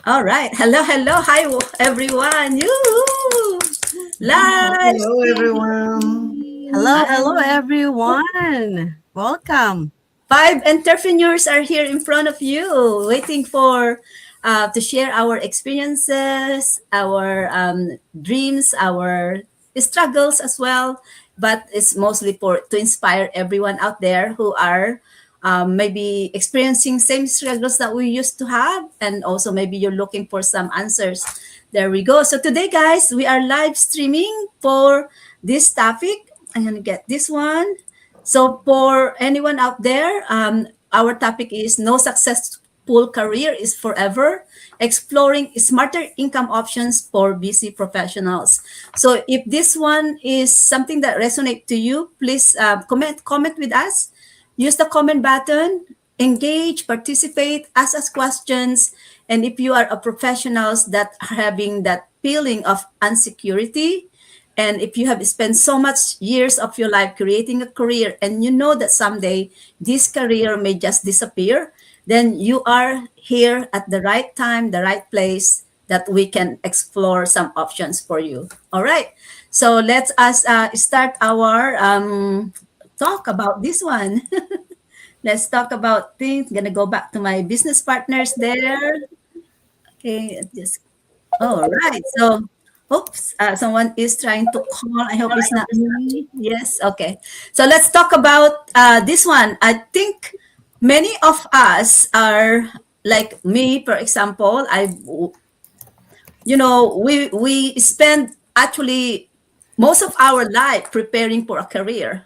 All right. Hello, hello. Hi, everyone. Yoo-hoo! Live Hello, everyone. Hello, stream. hello everyone. Welcome. Five entrepreneurs are here in front of you, waiting for to share our experiences, our dreams, our struggles as well. But it's mostly for to inspire everyone out there who are maybe experiencing same struggles that we used to have, and also maybe you're looking for some answers. There we go. So today, guys, we are live streaming for this topic. I'm gonna get this one. So for anyone out there, our topic is no successful career is forever, exploring smarter income options for busy professionals. So if this one is something that resonates to you, please comment with us. Use the comment button, engage, participate, ask us questions. And if you are a professionals that are having that feeling of insecurity, and if you have spent so much years of your life creating a career and you know that someday this career may just disappear, then you are here at the right time, the right place that we can explore some options for you. All right. So let's us start our talk about this one. Let's talk about things. Gonna go back to my business partners there. Okay, just all right. So, oops, someone is trying to call. I hope it's not me. Yes. Okay. So let's talk about this one. I think many of us are like me, for example. We spend actually most of our life preparing for a career,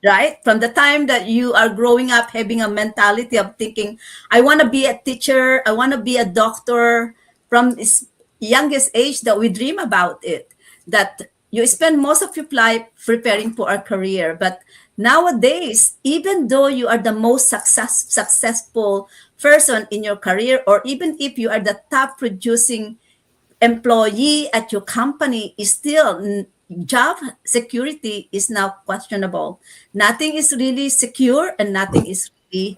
right? From the time that you are growing up, having a mentality of thinking, I want to be a teacher, I want to be a doctor, from this youngest age that we dream about it, that you spend most of your life preparing for a career. But nowadays, even though you are the most successful person in your career, or even if you are the top producing employee at your company, is still job security is now questionable. Nothing is really secure and nothing is really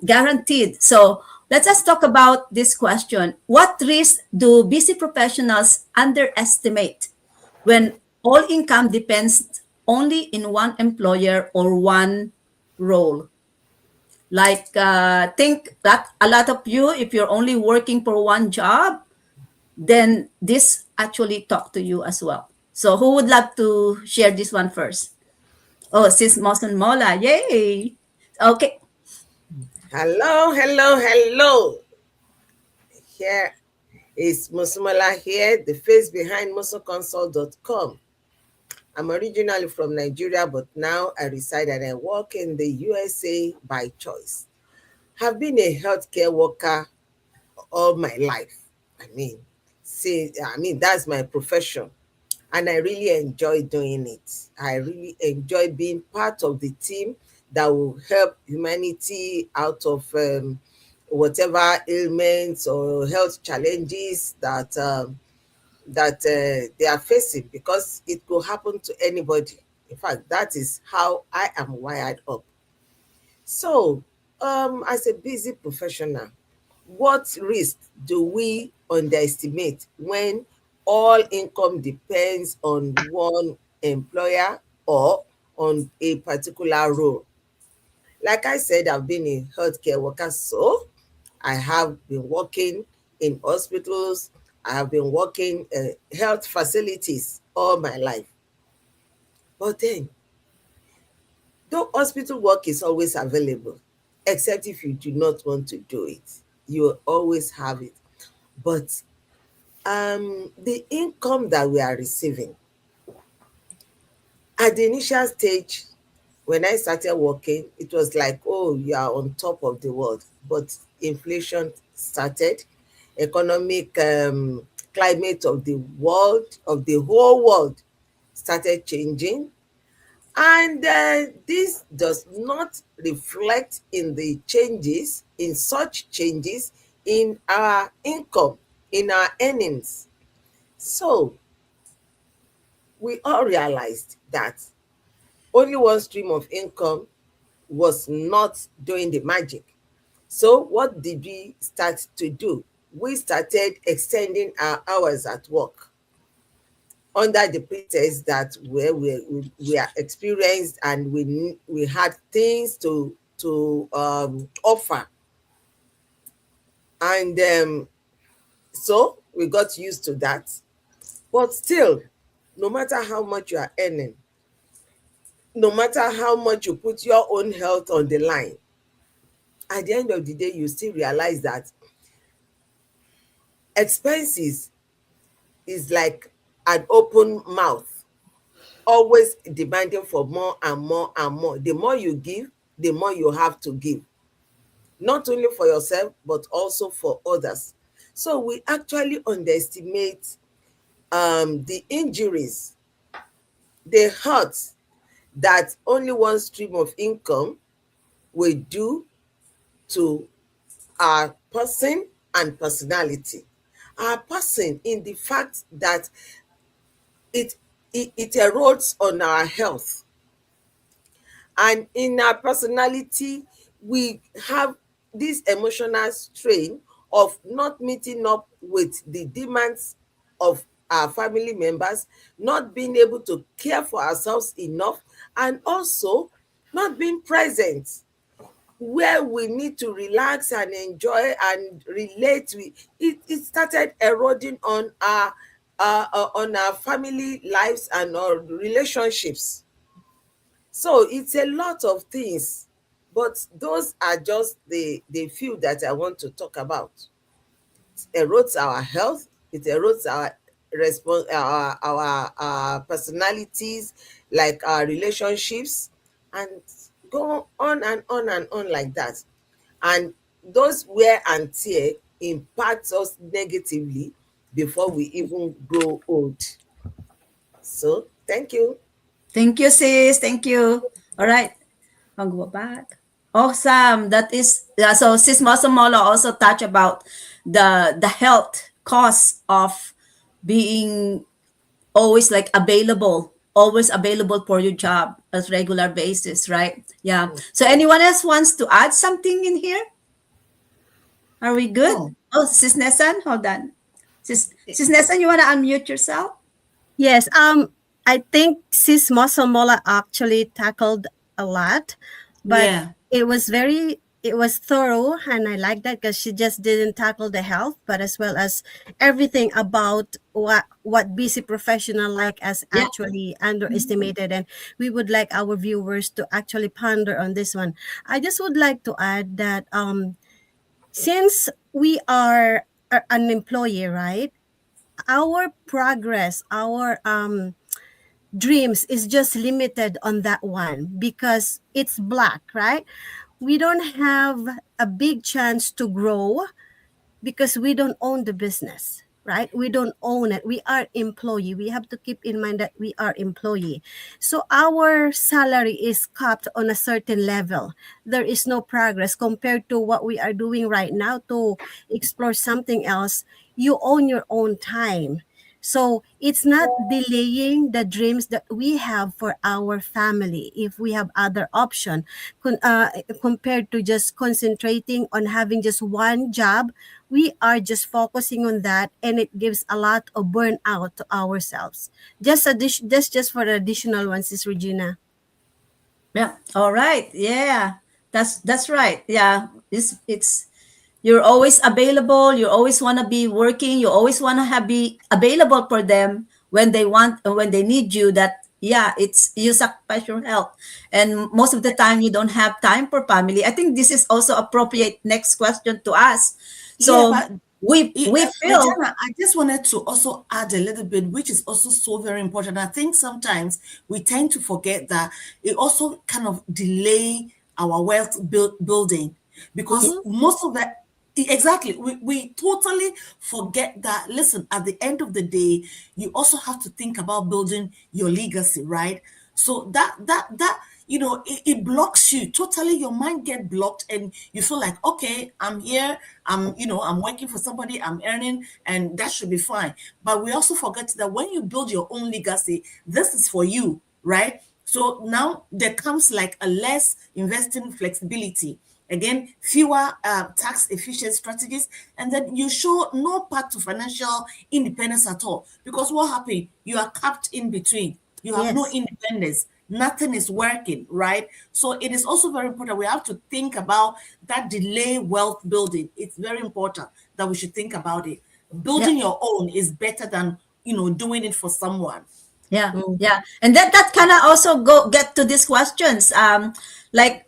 guaranteed. So let us talk about this question. What risks do busy professionals underestimate when all income depends only in one employer or one role? Like, think that a lot of you, if you're only working for one job, then this actually talk to you as well. So who would love to share this one first? Oh, Sis Mosen Mola. Yay. Okay. Hello, hello, hello. Here is Musumala here, the face behind musoconsult.com. I'm originally from Nigeria, but now I reside and I work in the USA by choice. Have been a healthcare worker all my life. That's my profession. And I really enjoy doing it. I really enjoy being part of the team that will help humanity out of whatever ailments or health challenges that they are facing, because it could happen to anybody. In fact, that is how I am wired up. So, as a busy professional, what risk do we underestimate when all income depends on one employer or on a particular role? Like I said, I've been a healthcare worker, so I have been working in hospitals, I have been working health facilities all my life. But then, though hospital work is always available, except if you do not want to do it, you will always have it. But the income that we are receiving at the initial stage, when I started working, it was like, oh, you are on top of the world. But inflation started, economic climate of the world, of the whole world, started changing. And this does not reflect in the changes, in such changes in our income, in our earnings. So we all realized that only one stream of income was not doing the magic. So what did we start to do? We started extending our hours at work under the pretext that we are experienced and we had things to offer, and so we got used to that. But still, no matter how much you are earning, no matter how much you put your own health on the line, at the end of the day, you still realize that expenses is like an open mouth, always demanding for more and more and more. The more you give, the more you have to give, not only for yourself, but also for others. So we actually underestimate the injuries, the hurts that only one stream of income will do to our person and personality. Our person, in the fact that it, it erodes on our health, and in our personality, we have this emotional strain of not meeting up with the demands of our family members, not being able to care for ourselves enough, and also not being present where we need to relax and enjoy and relate with. It started eroding on our family lives and our relationships. So it's a lot of things, but those are just the few that I want to talk about. It erodes our health, it erodes our our personalities, like our relationships, and go on and on and on like that. And those wear and tear impacts us negatively before we even grow old. So thank you. Thank you, sis. Thank you. All right. I'll go back. Awesome. That is so sis Masamolo also touch about the health costs of being always like available, always available for your job as regular basis, right? Yeah. So anyone else wants to add something in here? Are we good? Oh, Oh, sis Nesan, hold on. Sis Nesan, you wanna unmute yourself? yes. I think Sis Mosomola actually tackled a lot, but Yeah. it was thorough, and I like that because she just didn't tackle the health, but as well as everything about what busy professional like us Yeah. actually underestimated, and we would like our viewers to actually ponder on this one. I just would like to add that since we are an employee, right? Our progress, our dreams is just limited on that one because it's black, right? We don't have a big chance to grow because we don't own the business, right? We don't own it. We are employee. We have to keep in mind that we are employee. So our salary is capped on a certain level. There is no progress compared to what we are doing right now to explore something else. You own your own time. So it's not delaying the dreams that we have for our family if we have other option compared to just concentrating on having just one job. We are just focusing on that, and it gives a lot of burnout to ourselves. Just for the additional ones, is Regina. Yeah. All right. Yeah. That's right. Yeah. It's you're always available. You always want to be working. You always want to have be available for them when they want when they need you. That yeah, it's you sacrifice your health, and most of the time you don't have time for family. I think this is also appropriate next question to ask. Yeah, So but we feel Regina, I just wanted to also add a little bit, which is also so very important. I think sometimes we tend to forget that it also kind of delay our building, because Mm-hmm. most of that, exactly, we totally forget that. Listen, at the end of the day, you also have to think about building your legacy, right? So that it blocks you totally. Your mind get blocked, and you feel like, okay, I'm here, I'm working for somebody, I'm earning, and that should be fine. But we also forget that when you build your own legacy, this is for you, right? So now there comes like a less investing flexibility. Again, fewer tax efficient strategies, and then you show no path to financial independence at all. Because what happened? You are capped in between. You have no Yes. independence. Nothing is working, right? So it is also very important. We have to think about that delay wealth building. It's very important that we should think about it. Yeah. Building your own is better than doing it for someone. Yeah, Mhm. yeah, and that kind of also go get to these questions, like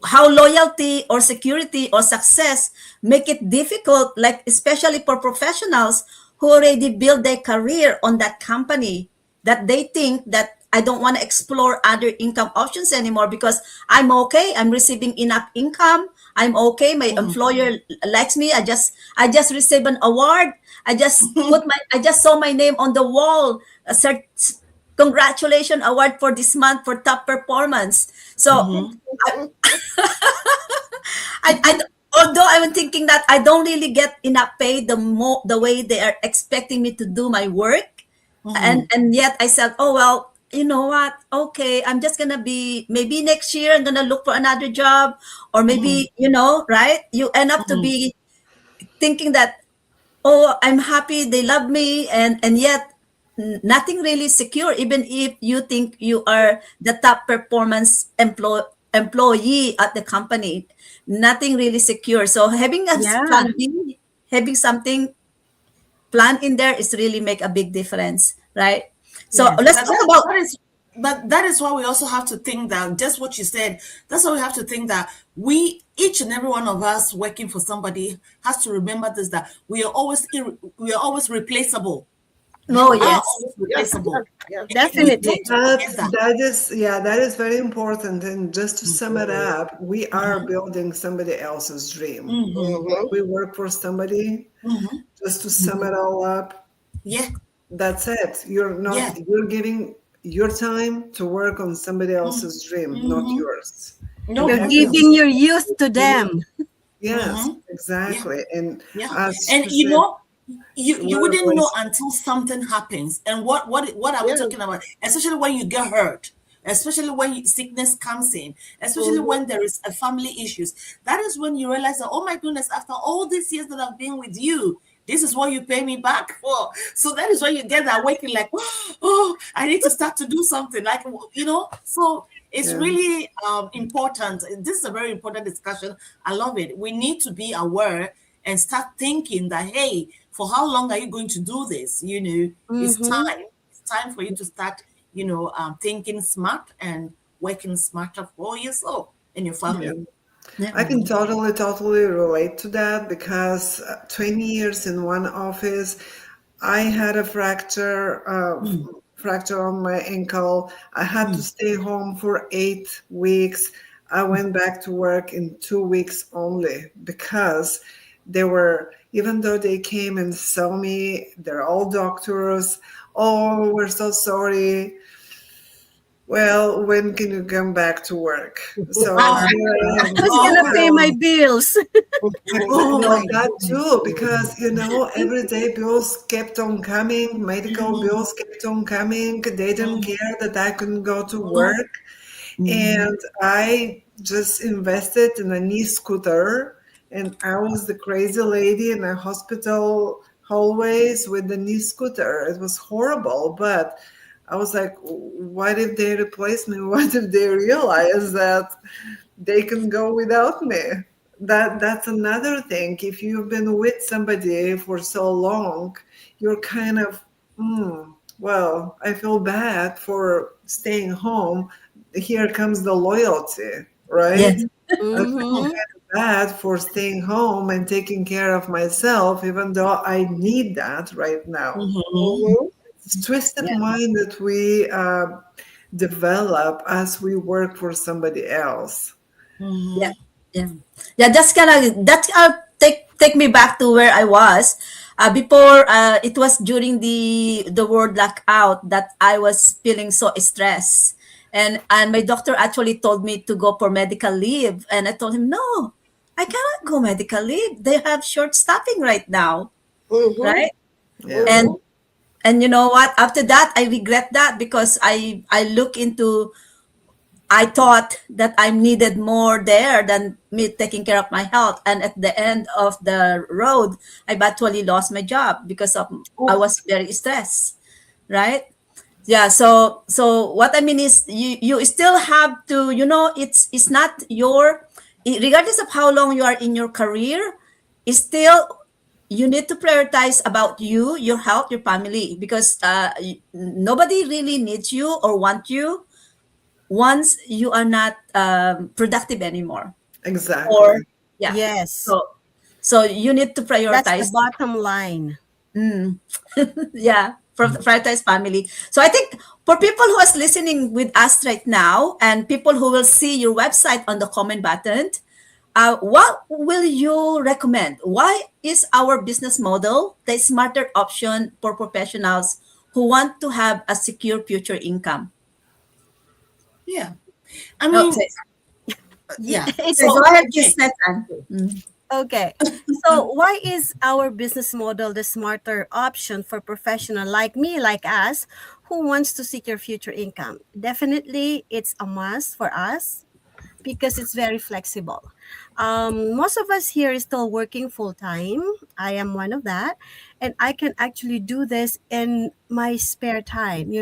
how loyalty or security or success make it difficult, like especially for professionals who already build their career on that company, that they think that I don't want to explore other income options anymore because I'm okay. I'm receiving enough income. I'm okay. My employer likes me. I just received an award. I just saw my name on the wall. A congratulations award for this month for top performance. So I, I although I'm thinking that I don't really get enough pay the way they are expecting me to do my work, and yet I said, oh well, you know what? Okay, I'm just gonna be, maybe next year I'm gonna look for another job, or maybe, right? You end up to be thinking that, oh, I'm happy, they love me, and yet nothing really secure, even if you think you are the top performance employee at the company. Nothing really secure. So having a Yeah. plan B, having something plan in there is really make a big difference, right? So Yes. let's But talk that, about. that is but that is why we also have to think that just what you said, that's why we have to think that we, each and every one of us working for somebody, has to remember this, that we are always replaceable. Oh You are yes. always Yeah, yeah, replaceable. yeah. We Definitely. tend to forget that. That is, yeah, that is very important. And just to sum it up, we are building somebody else's dream. When Mm-hmm. we work for somebody, just to sum it all up, Yeah, that's it. You're yeah. not, you're giving your time to work on somebody else's dream, not yours. No, And You're for real. giving your youth to them. yes, Yeah. exactly. And Yeah, as and she said, you whatever wouldn't know was, until something happens. And what are we Yeah. talking about? Especially when you get hurt, especially when sickness comes in, especially Mm-hmm. when there is a family issues. That is when you realize that, oh my goodness, after all these years that I've been with you, this is what you pay me back for. So that is when you get that waking, like, oh, I need to start to do something, like, so it's yeah. really important. This is a very important discussion. I love it. We need to be aware and start thinking that, hey, for how long are you going to do this? It's Mm-hmm. time. It's time for you to start, thinking smart and working smarter for yourself and your Yeah. family. Yeah. I can totally, totally relate to that because 20 years in one office, I had a fracture on my ankle. I had to stay home for 8 weeks. I went back to work in 2 weeks only because they were, even though they came and saw me, they're all doctors. Oh, we're so sorry. Well, when can you come back to work? So Oh, here I am. Who's oh, gonna pay my Well, bills? oh well, my that goodness. too, because everyday bills kept on coming, medical bills kept on coming. They didn't care that I couldn't go to work. And I just invested in a knee scooter, and I was the crazy lady in a hospital hallways with the knee scooter. It was horrible, but I was like, what if they replace me? What if they realize that they can go without me? That's another thing. If you've been with somebody for so long, you're kind of, well, I feel bad for staying home. Here comes the loyalty, right? Yes. I feel Mm-hmm. kind of bad for staying home and taking care of myself, even though I need that right now. Mm-hmm. It's twisted Yeah. mind that we develop as we work for somebody else. Yeah, yeah, yeah. That's take me back to where I was before. It was during the word lockout that I was feeling so stressed, and my doctor actually told me to go for medical leave, and I told him no, I cannot go medical leave. They have short staffing right now, Mm-hmm. right? Yeah. And Mm-hmm. and you know what? After that, I regret that because I look into I thought that I'm needed more there than me taking care of my health. And at the end of the road, I actually lost my job because of I Oh, was very stressed, right? Yeah. So what I mean is, you still have to, it's not your, regardless of how long you are in your career, it's still, you need to prioritize about you, your health, your family, because nobody really needs you or want you once you are not productive anymore, or Exactly. yeah. Yes, So you need to that's the prioritize. bottom line. Yeah, prioritize family. So I think for people who is listening with us right now, and people who will see your website on the comment button, what will you recommend? Why is our business model the smarter option for professionals who want to have a secure future income? Yeah. I Oh, mean, yeah. say, go It's So, ahead, Miss okay. Nathan. Mm. okay. So why is our business model the smarter option for professional like me, like us, who wants to secure future income? Definitely, it's a must for us because it's very flexible. Most of us here is still working full time. I am one of that, and I can actually do this in my spare time.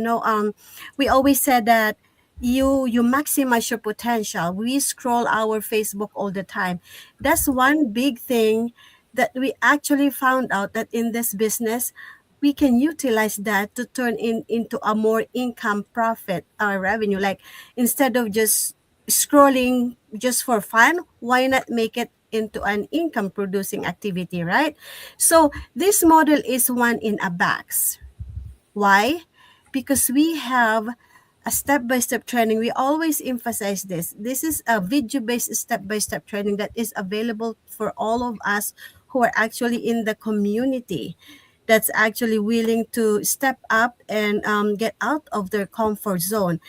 We always said that you maximize your potential. We scroll our Facebook all the time. That's one big thing that we actually found out that in this business we can utilize that to turn into a more income profit revenue, like instead of just scrolling just for fun, why not make it into an income producing activity, right? So this model is one in a box. Why? Because we have a step-by-step training. We always emphasize this. This is a video-based step-by-step training that is available for all of us who are actually in the community, that's actually willing to step up and get out of their comfort zone.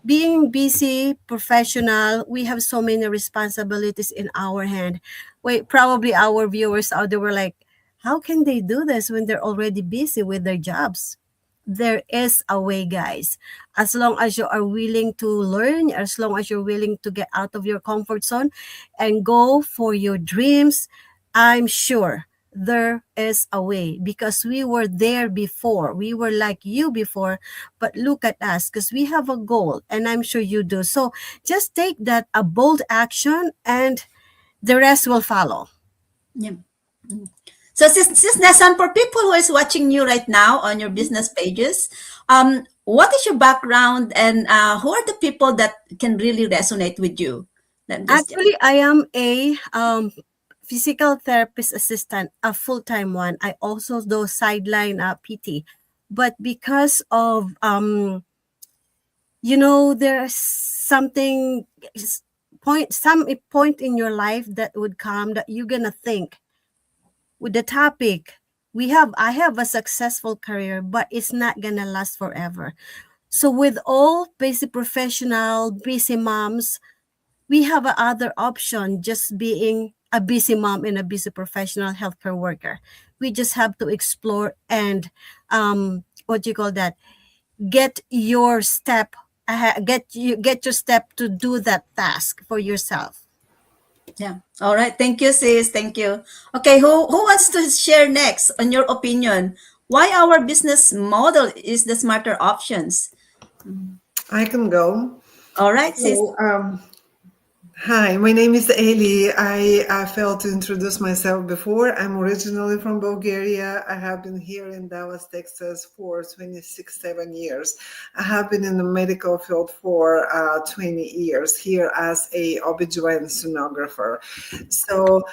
Being busy, professional, we have so many responsibilities in our hand. Wait, probably our viewers out there were like, how can they do this when they're already busy with their jobs? There is a way, guys. As long as you are willing to learn, as long as you're willing to get out of your comfort zone and go for your dreams, I'm sure there is a way because we were there before. We were like you before, but look at us because we have a goal and I'm sure you do. So just take that a bold action and the rest will follow. Yeah. So, Sis Nasan, for people who is watching you right now on your business pages, what is your background, and who are the people that can really resonate with you? Let me just, Actually, I am a physical therapist assistant, a full-time one. I also do sideline PT. But because of there's something some point in your life that would come that you're gonna think with the topic. I have a successful career, but it's not gonna last forever. So with all busy professional, busy moms, we have a other option, just being a busy mom and a busy professional healthcare worker. We just have to explore and what do you call that, get your step get your step to do that task for yourself. yeah. All right. Thank you, sis. Thank you. Okay. Who wants to share next on your opinion? Why our business model is the smarter options? I can go. All right, sis. So, hi, my name is Eli. I failed to introduce myself before. I'm originally from Bulgaria. I have been here in Dallas, Texas for 7 years. I have been in the medical field for 20 years here as a OBGYN sonographer. So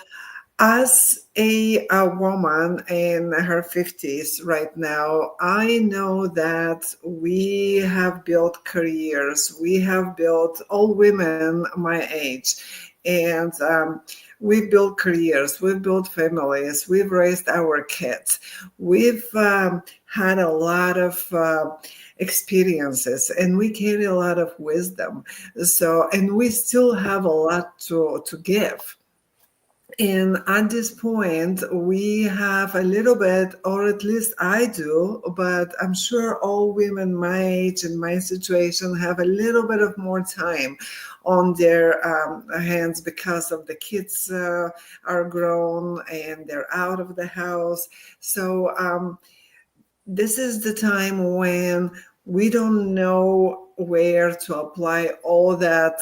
as a woman in her 50s right now, I know that we have built careers. We have built, all women my age, and we've built careers, we've built families, we've raised our kids. We've had a lot of experiences and we carry a lot of wisdom. So, and we still have a lot to give. And at this point, we have a little bit, or at least I do, but I'm sure all women my age and my situation have a little bit of more time on their hands because of the kids are grown and they're out of the house. So this is the time when we don't know where to apply all that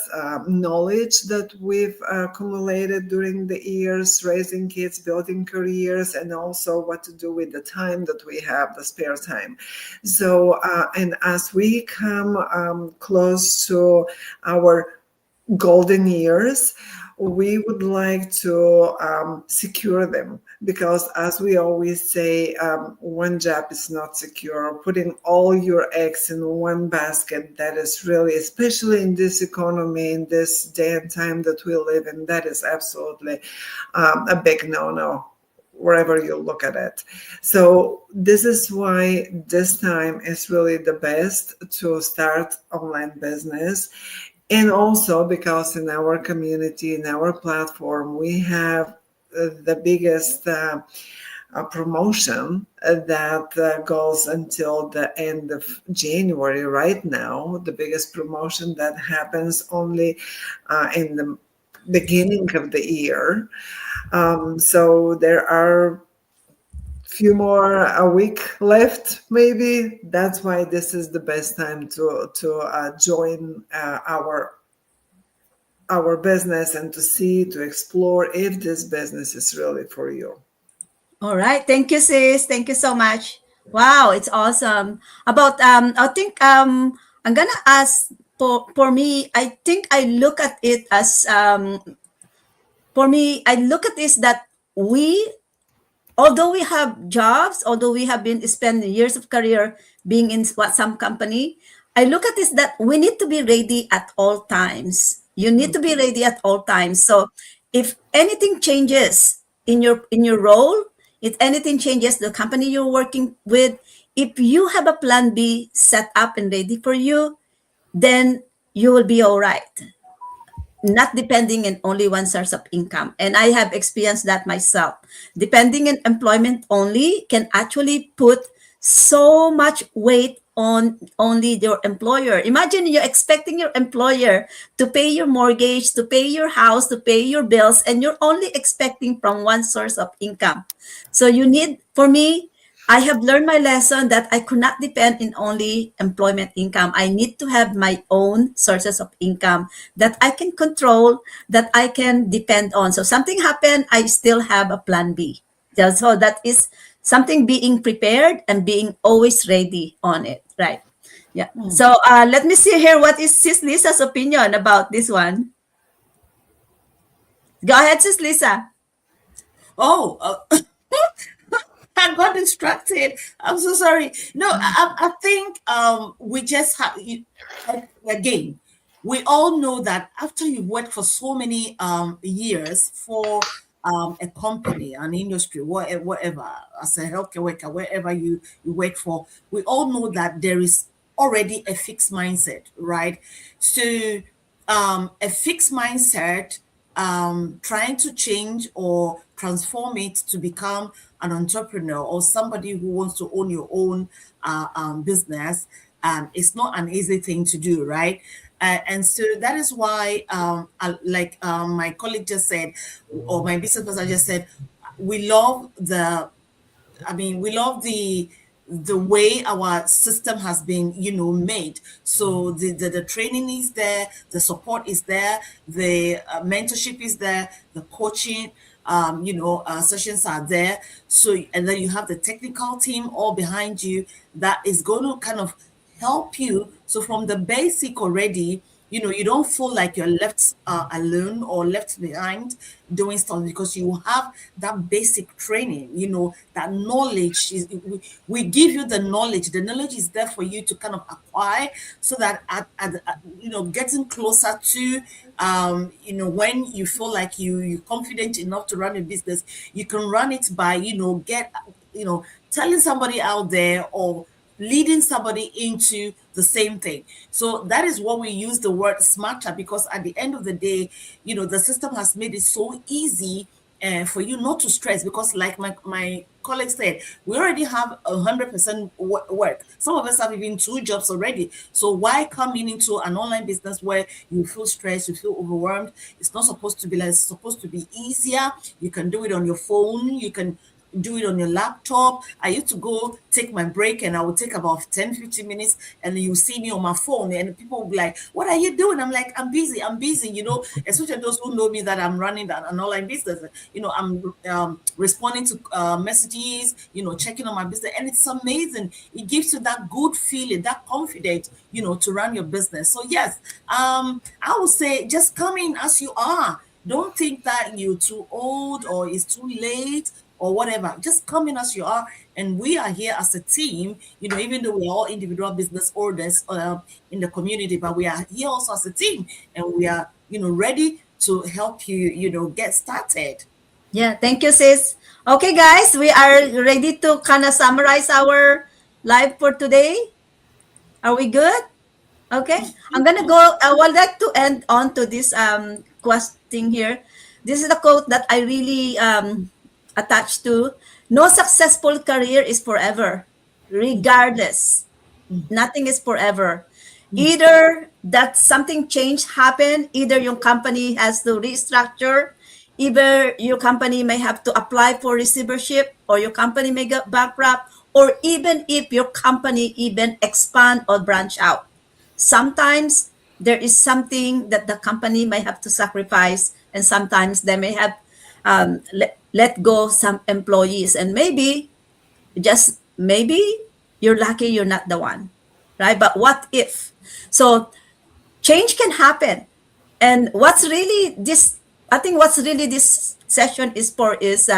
knowledge that we've accumulated during the years, raising kids, building careers, and also what to do with the time that we have, the spare time. So, and as we come close to our golden years, we would like to secure them because, as we always say, one job is not secure. Putting all your eggs in one basket, that is really, especially in this economy, in this day and time that we live in, that is absolutely a big no-no wherever you look at it. So this is why this time is really the best to start online business. And also because in our community, in our platform, we have the biggest promotion that goes until the end of January right now, the biggest promotion that happens only in the beginning of the year. So there are few more a week left maybe. That's why this is the best time to join our business and to see, to explore if this business is really for you. All right. Thank you, sis. Thank you so much. Wow, it's awesome. About I think I'm gonna ask for me, I think I look at it as for me, I look at this that we, although we have jobs, although we have been spending years of career being in what some company, I look at this that we need to be ready at all times. You need to be ready at all times. So if anything changes in your role, if anything changes the company you're working with, if you have a plan B set up and ready for you, then you will be all right, not depending on only one source of income. And I have experienced that myself. Depending on employment only can actually put so much weight on only your employer. Imagine you're expecting your employer to pay your mortgage, to pay your house, to pay your bills, and you're only expecting from one source of income. So you need, for me, I have learned my lesson that I could not depend in only employment income. I need to have my own sources of income that I can control, that I can depend on. So something happened, I still have a plan B. So that is something being prepared and being always ready on it, right? Yeah. So let me see here. What is Sis Lisa's opinion about this one? Go ahead, Sis Lisa. Oh, I got distracted. I'm so sorry. No, I think we just have again. We all know that after you've worked for so many years for a company, an industry, whatever, as a healthcare worker, wherever you work for, we all know that there is already a fixed mindset, right? So a fixed mindset, trying to change or transform it to become an entrepreneur or somebody who wants to own your own business, it's not an easy thing to do, right? And so that is why, like my colleague just said, or my business person just said, we love the we love the way our system has been, made. So the training is there, the support is there, the mentorship is there, the coaching, sessions are there. So, and then you have the technical team all behind you that is going to kind of help you. So from the basic already, you don't feel like you're left alone or left behind doing stuff because you have that basic training, that knowledge is, we give you the knowledge. The knowledge is there for you to kind of acquire so that getting closer to, when you feel like you're confident enough to run a business, you can run it by, telling somebody out there or leading somebody into the same thing. So that is what we use the word smarter, because at the end of the day, the system has made it so easy for you not to stress, because like my colleague said, we already have 100% work. Some of us have even 2 jobs already. So why coming into an online business where you feel stressed, you feel overwhelmed? It's not supposed to be like, it's supposed to be easier. You can do it on your phone, you can do it on your laptop. I used to go take my break and I would take about 10-15 minutes, and then you see me on my phone and people will be like, what are you doing? I'm like, I'm busy, especially those who know me that I'm running an online business. I'm responding to messages, checking on my business. And it's amazing. It gives you that good feeling, that confidence, to run your business. So yes, I would say just come in as you are. Don't think that you're too old or it's too late or whatever. Just come in as you are, and we are here as a team. Even though we're all individual business owners in the community, but we are here also as a team, and we are ready to help you get started. Yeah, thank you, sis. Okay, guys, we are ready to kind of summarize our live for today. Are we good? Okay, I'm gonna go. I would like to end on to this question here. This is the quote that I really attached to. No successful career is forever, regardless. Nothing is forever. Either that something change happen, either your company has to restructure, either your company may have to apply for receivership, or your company may get bankrupt, or even if your company even expand or branch out. Sometimes there is something that the company may have to sacrifice, and sometimes they may have let go some employees, and maybe, just maybe, you're lucky you're not the one, right? But what if? So change can happen. And what's really this, I think what's really this session is for is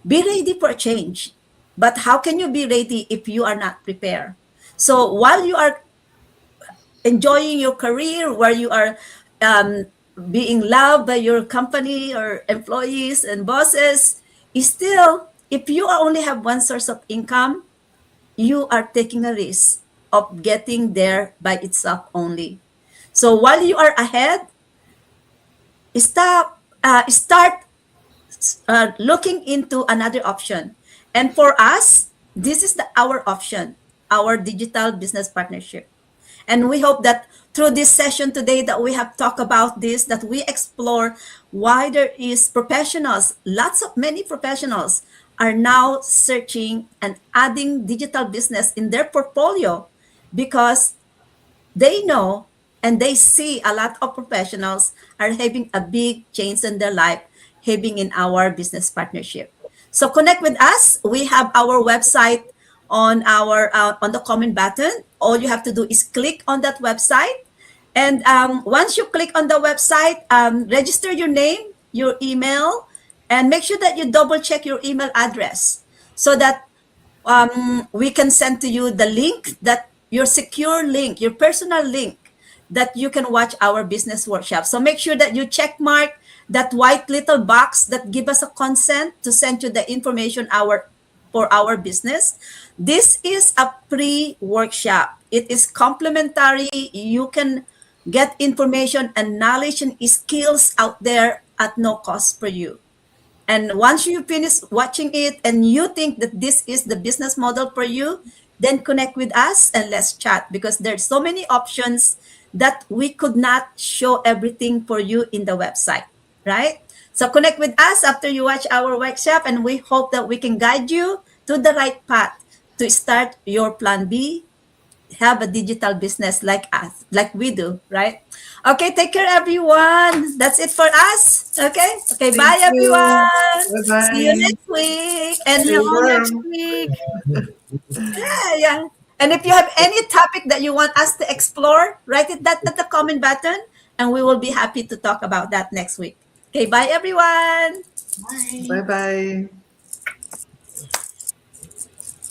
be ready for change. But how can you be ready if you are not prepared? So while you are enjoying your career, where you are um, being loved by your company or employees and bosses, is still, if you only have one source of income, you are taking a risk of getting there by itself only. So while you are ahead, start looking into another option. And for us, this is our option, our digital business partnership. And we hope that through this session today that we have talked about this, that we explore why there is professionals, lots of many professionals are now searching and adding digital business in their portfolio, because they know and they see a lot of professionals are having a big change in their life, having in our business partnership. So connect with us. We have our website on the comment button. All you have to do is click on that website, and once you click on the website, register your name, your email, and make sure that you double check your email address, so that we can send to you the link, that your secure link, your personal link, that you can watch our business workshop. So make sure that you check mark that white little box that give us a consent to send you the information for our business. This is a pre-workshop. It is complimentary. You can get information and knowledge and skills out there at no cost for you. And once you finish watching it and you think that this is the business model for you, then connect with us and let's chat, because there's so many options that we could not show everything for you in the website, right? So connect with us after you watch our workshop, and we hope that we can guide you to the right path to start your plan B, have a digital business like us, like we do, right? Okay, take care, everyone. That's it for us. Okay, okay, Thank bye, you. everyone. Bye See you bye. next week. See And you Stay all next warm. week. yeah, yeah. And if you have any topic that you want us to explore, write it that at the comment button, and we will be happy to talk about that next week. Okay, bye, everyone. Bye. Bye bye.